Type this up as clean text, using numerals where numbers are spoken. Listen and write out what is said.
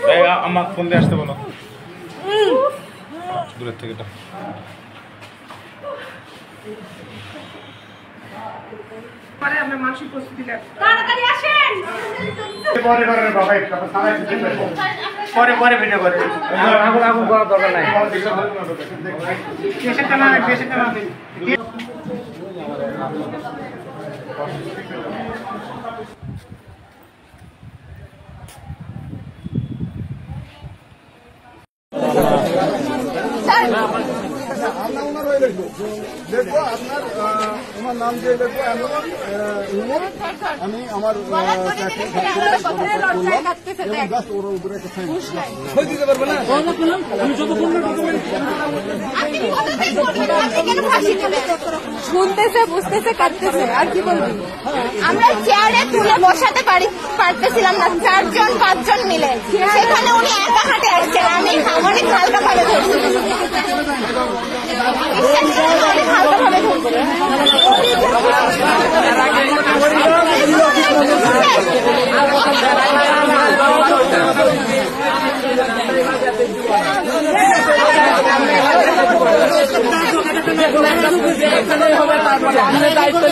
ভাইয়া আমাকে ফোন দিয়ে আসতে বলো দূরের থেকে আমরা মানসিক প্রস্তুতি নেব তাড়াতাড়ি আসেন পরে ভিডিও করে আগুন করার দরকার নাই পেশেন্টটা না দেখবো আপনার আমার নাম দিয়ে দেখবো আমি আমার ওর উপরে শুনতেছে বুঝতেছে কাটতেছে আর কি বলবি আমরা চেয়ারে তুলে বসাতে পারতেছিলাম না 4 জন 5 জন মিলে সেখানে উনি একা হাঁটে আসছেন আমি অনেক হালকা ভাবে ধরছি দায়িত্ব